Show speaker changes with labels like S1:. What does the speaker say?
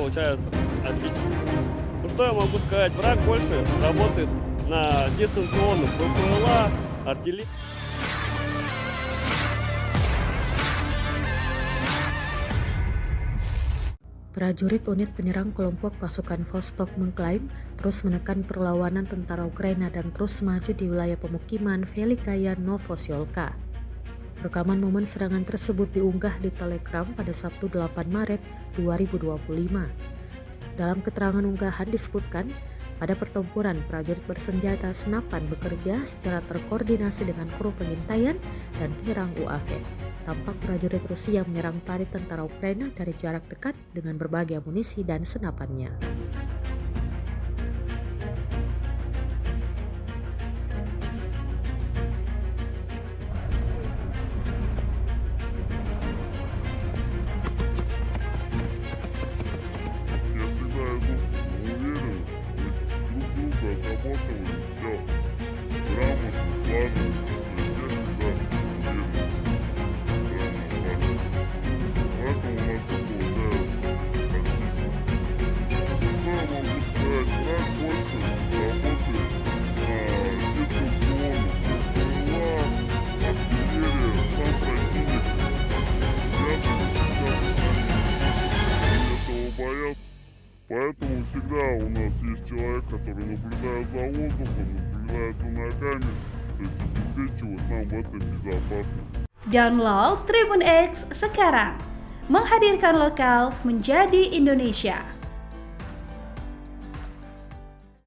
S1: получается отлично. Ну что я могу сказать, враг больше работает на дистанционных ППЛА, артиллерии.
S2: Prajurit unit penyerang kelompok pasukan Vostok mengklaim terus menekan perlawanan tentara Ukraina dan terus maju di wilayah pemukiman Velikaya Novosiolka. Rekaman momen serangan tersebut diunggah di Telegram pada Sabtu 8 Maret 2025. Dalam keterangan unggahan disebutkan, pada pertempuran prajurit bersenjata senapan bekerja secara terkoordinasi dengan kru pengintaian dan penyerang UAV. Tampak prajurit Rusia menyerang parit tentara Ukraina dari jarak dekat dengan berbagai amunisi dan senapannya.
S3: Я всегда иду уверен, друг друга отработал и все. Грамотно, слаженно, я всегда уверен. Поэтому у нас и получается отлично. Что я могу сказать? Враг больше работает на дистанционных ППЛА, артиллерия, сам противник рядом сейчас этого боятся. Поэтому всегда у нас есть человек, который наблюдает за воздухом, наблюдает за ногами, то есть обеспечивает нам в этом безопасность.
S4: Download Tribun X sekarang, menghadirkan lokal menjadi Indonesia.